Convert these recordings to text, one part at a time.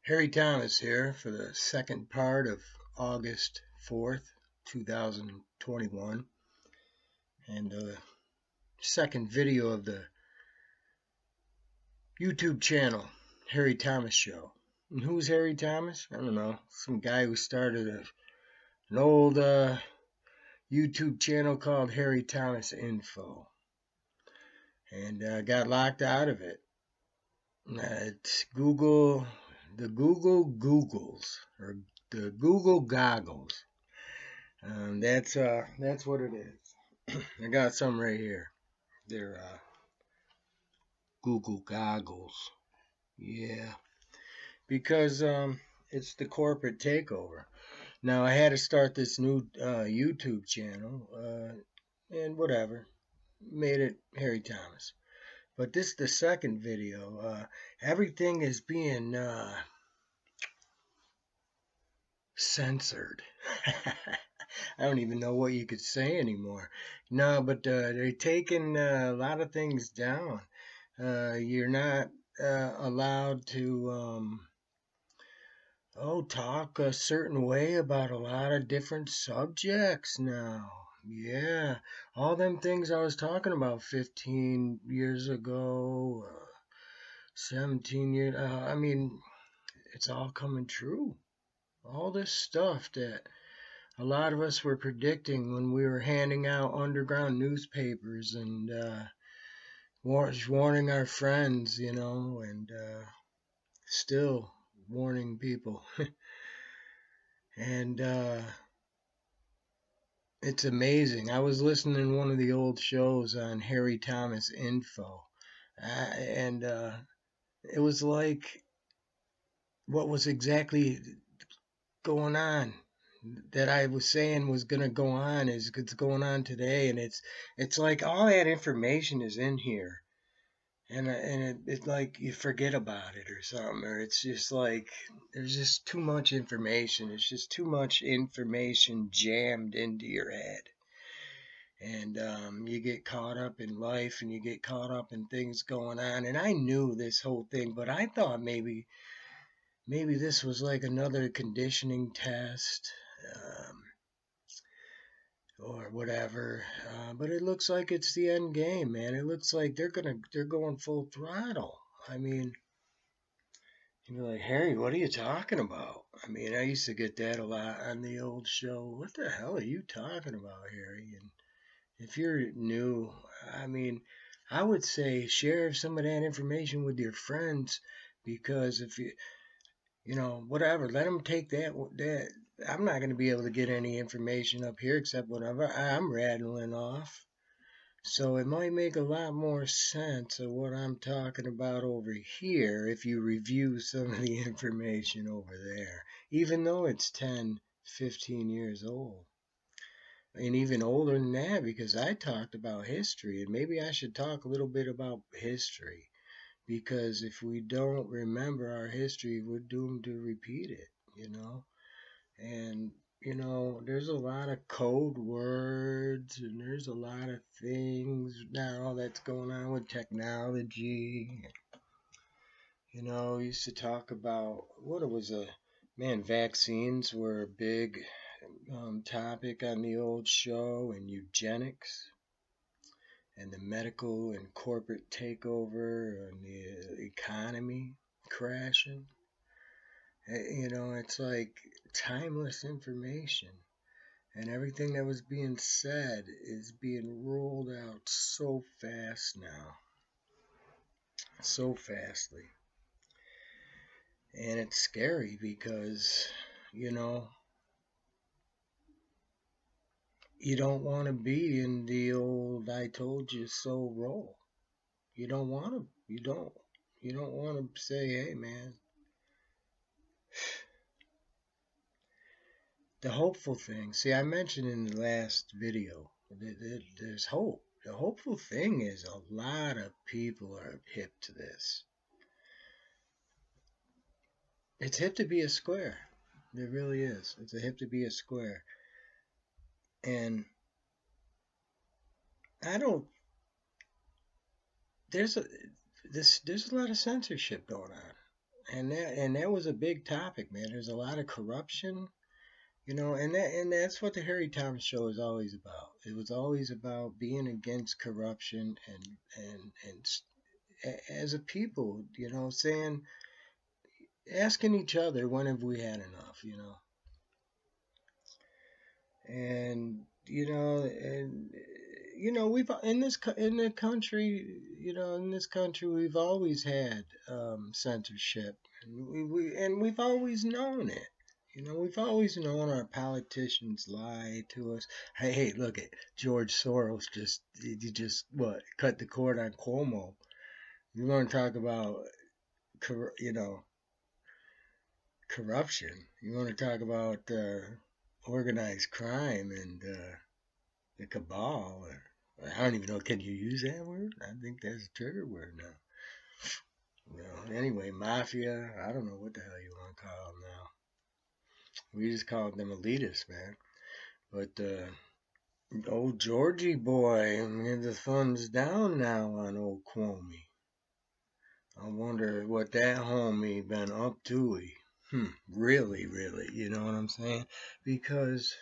Harry Thomas here for the second part of August 4th, 2021, and the second video of the YouTube channel, Harry Thomas Show. And who's Harry Thomas? I don't know. Some guy who started an old YouTube channel called Harry Thomas Info and got locked out of it. It's the Google Googles, or the Google Goggles. That's what it is. I got some right here. They're Google Goggles. Yeah, because it's the corporate takeover. Now I had to start this new YouTube channel, and whatever, made it Harry Thomas. But this is the second video. Everything is being censored. I don't even know what you could say anymore. No, but they're taking a lot of things down. You're not allowed to talk a certain way about a lot of different subjects now. Yeah, all them things I was talking about 15 years ago, 17 years. I mean, it's all coming true. All this stuff that a lot of us were predicting when we were handing out underground newspapers and warning our friends, and still warning people. And it's amazing. I was listening to one of the old shows on Harry Thomas Info, and it was like what was exactly going on that I was saying was going to go on is it's going on today, and it's like all that information is in here, and it's like you forget about it or something, or it's just like there's just too much information. It's just too much information jammed into your head, and you get caught up in life, and you get caught up in things going on. And I knew this whole thing, but I thought maybe this was like another conditioning test. Or whatever, but it looks like it's the end game, man. It looks like they're going full throttle. I mean, you're like, Harry, what are you talking about? I mean, I used to get that a lot on the old show. What the hell are you talking about, Harry? And if you're new, I mean, I would say share some of that information with your friends, because if whatever, let them take that. I'm not going to be able to get any information up here except whatever I'm rattling off. So it might make a lot more sense of what I'm talking about over here if you review some of the information over there, even though it's 10, 15 years old. And even older than that, because I talked about history, and maybe I should talk a little bit about history. Because if we don't remember our history, we're doomed to repeat it, And, there's a lot of code words, and there's a lot of things now that's going on with technology. We used to talk about, vaccines were a big topic on the old show, and eugenics, and the medical and corporate takeover, and the economy crashing. It's like timeless information. And everything that was being said is being rolled out so fast now. So fastly. And it's scary because, you don't want to be in the old I told you so role. You don't want to. You don't want to say, hey, man. The hopeful thing. See, I mentioned in the last video that there's hope. The hopeful thing is a lot of people are hip to this. It's hip to be a square. It really is. It's a hip to be a square. And there's a lot of censorship going on. and that was a big topic, man. There's a lot of corruption, and that's what the Harry Thomas show is always about. It was always about being against corruption and as a people, saying asking each other when have we had enough, and we've in the country, in this country we've always had censorship, and we've always known it. We've always known our politicians lie to us. Hey, look at George Soros. Just what cut the cord on Cuomo. You want to talk about corruption? You want to talk about organized crime and the cabal? I don't even know. Can you use that word? I think that's a trigger word now. Anyway, mafia. I don't know what the hell you want to call them now. We just called them elitists, man. But old Georgie boy, I mean, the thumbs down now on old Cuomo. I wonder what that homie been up to. Really, really, you know what I'm saying? Because,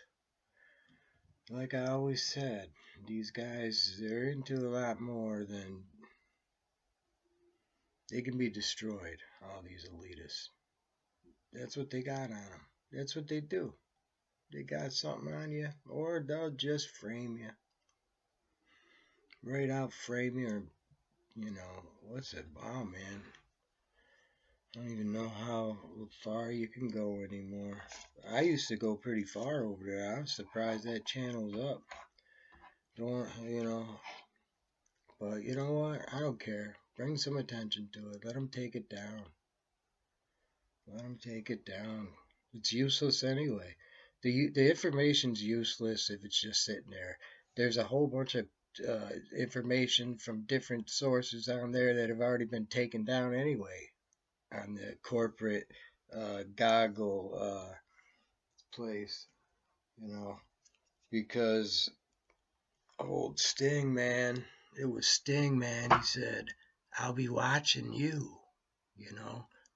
like I always said, these guys, they're into a lot more than they can be destroyed, all these elitists. That's what they got on them. That's what they do. They got something on you, or they'll just frame you. Right out frame you, or, what's it? Oh, man. I don't even know how far you can go anymore. I used to go pretty far over there. I was surprised that channel's up. But you know what? I don't care. Bring some attention to it. Let them take it down. Let them take it down. It's useless anyway. The information's useless if it's just sitting there. There's a whole bunch of information from different sources on there that have already been taken down anyway on the corporate goggle place, because old Sting, man, it was Sting, man. He said, "I'll be watching you,"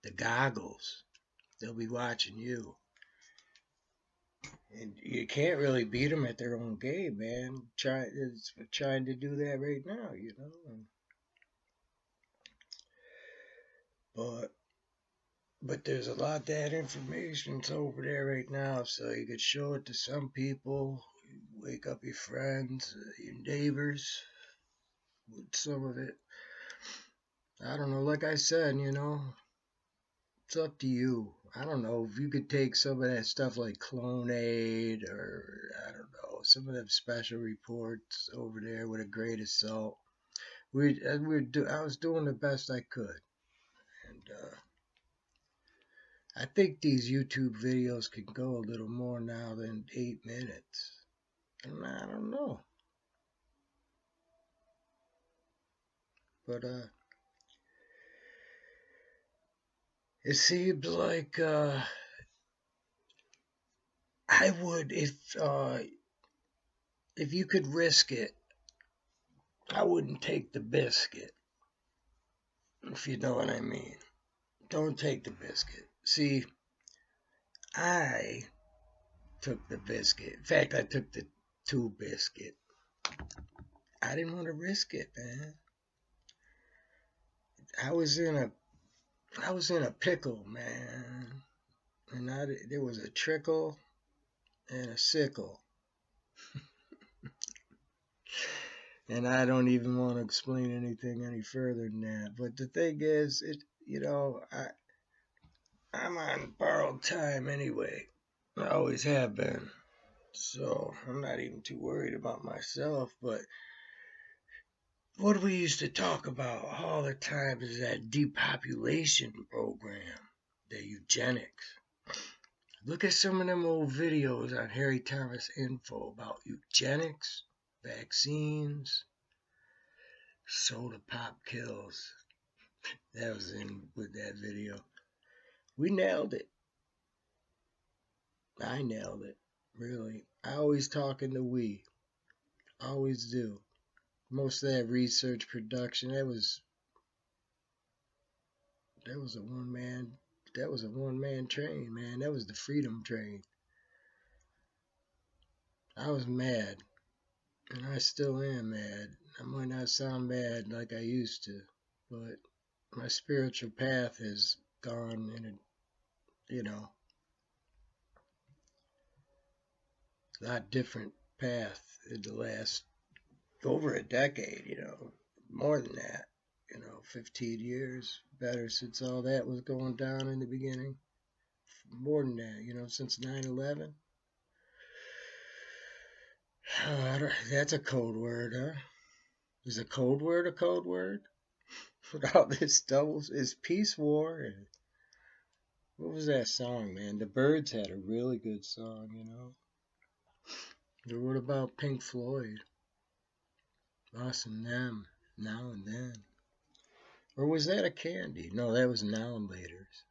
the goggles. They'll be watching you. And you can't really beat them at their own game, man. Trying to do that right now, But there's a lot of that information's over there right now, so you could show it to some people, wake up your friends, your neighbors with some of it. I don't know, like I said, it's up to you. I don't know if you could take some of that stuff like Clonade or I don't know, some of them special reports over there with a grain of salt. I was doing the best I could, and I think these YouTube videos can go a little more now than 8 minutes. And I don't know. But it seems like I would if you could risk it, I wouldn't take the biscuit. If you know what I mean. Don't take the biscuit. See, I took the biscuit. In fact, I took the 2 biscuit. I didn't want to risk it, man. I was in a pickle, man. And there was a trickle and a sickle. And I don't even want to explain anything any further than that. But the thing is, I'm on borrowed time anyway. I always have been. So I'm not even too worried about myself. But what we used to talk about all the time is that depopulation program, the eugenics. Look at some of them old videos on Harry Thomas Info about eugenics, vaccines, soda pop kills. That was in with that video. We nailed it. I nailed it. Really. I always talk in the we. Always do. Most of that research production, That was a one man. That was a one man train, man. That was the freedom train. I was mad, and I still am mad. I might not sound mad like I used to, but my spiritual path has gone in a lot different path in the last over a decade. More than that. 15 years better since all that was going down in the beginning. More than that, since 9/11. That's a code word, huh? Is a code word a code word? With all this doubles, is peace war. And what was that song, man? The Birds had a really good song. Or what about Pink Floyd? Us and them, now and then. Or was that a Candy? No, that was Now and Later's.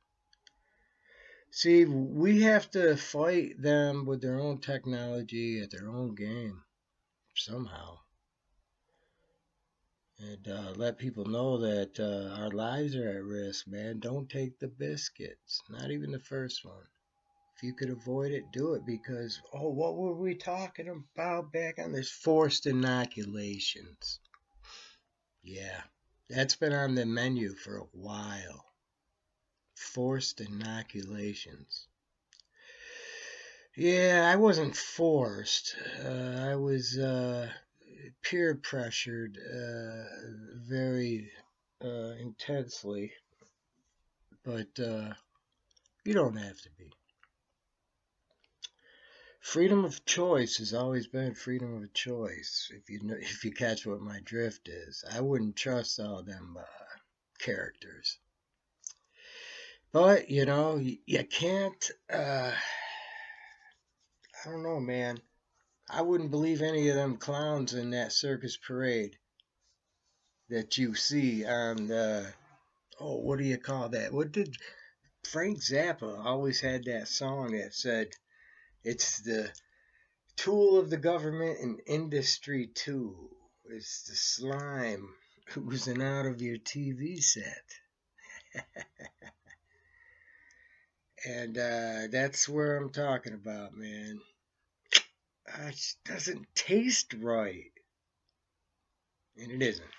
See, we have to fight them with their own technology at their own game somehow. And let people know that our lives are at risk, man. Don't take the biscuits, not even the first one. If you could avoid it, do it because, what were we talking about back on this? Forced inoculations. Yeah, that's been on the menu for a while. Forced inoculations. Yeah, I wasn't forced. I was peer pressured very intensely, but you don't have to be. Freedom of choice has always been freedom of choice. If you catch what my drift is, I wouldn't trust all them characters. But you can't. I don't know, man. I wouldn't believe any of them clowns in that circus parade that you see on the. Oh, what do you call that? What did Frank Zappa always had that song that said, "It's the tool of the government and industry too. It's the slime oozing out of your TV set." And that's where I'm talking about, man. It just doesn't taste right. And it isn't.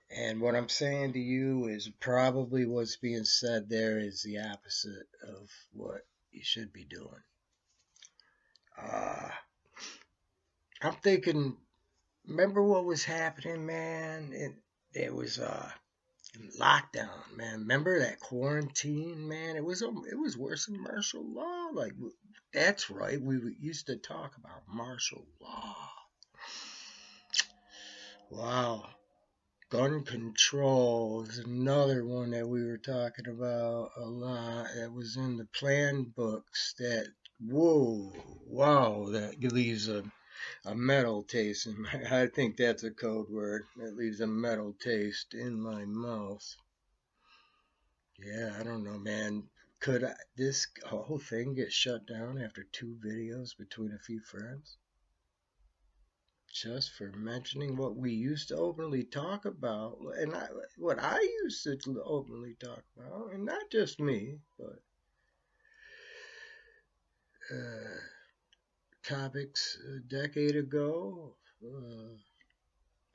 And what I'm saying to you is probably what's being said there is the opposite of what you should be doing. I'm thinking, remember what was happening, man? It was lockdown, man. Remember that quarantine, man? It was worse than martial law. Like, that's right. We used to talk about martial law. Wow. Gun control is another one that we were talking about a lot. That was in the plan books. That wow, that leaves a metal taste in my. I think that's a code word. That leaves a metal taste in my mouth. Yeah, I don't know, man. Could this whole thing get shut down after 2 videos between a few friends? Just for mentioning what we used to openly talk about, and what I used to openly talk about, and not just me, but topics a decade ago,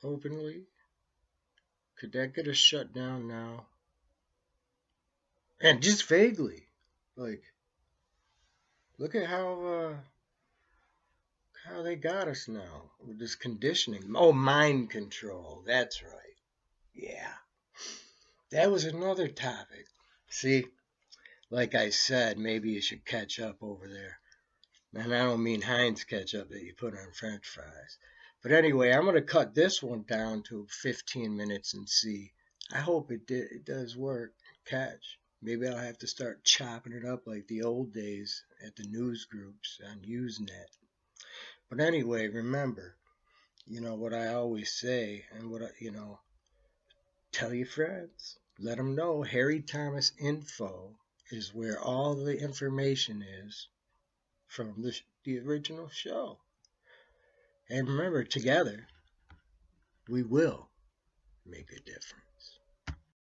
openly. Could that get us shut down now? And just vaguely, like, look at how they got us now with this conditioning. Oh, mind control. That's right. Yeah. That was another topic. See, like I said, maybe you should catch up over there. And I don't mean Heinz ketchup that you put on French fries. But anyway, I'm going to cut this one down to 15 minutes and see. I hope it does work. Catch. Maybe I'll have to start chopping it up like the old days at the news groups on Usenet. But anyway, remember, what I always say, and tell your friends. Let them know Harry Thomas Info is where all the information is from the original show. And remember, together, we will make a difference.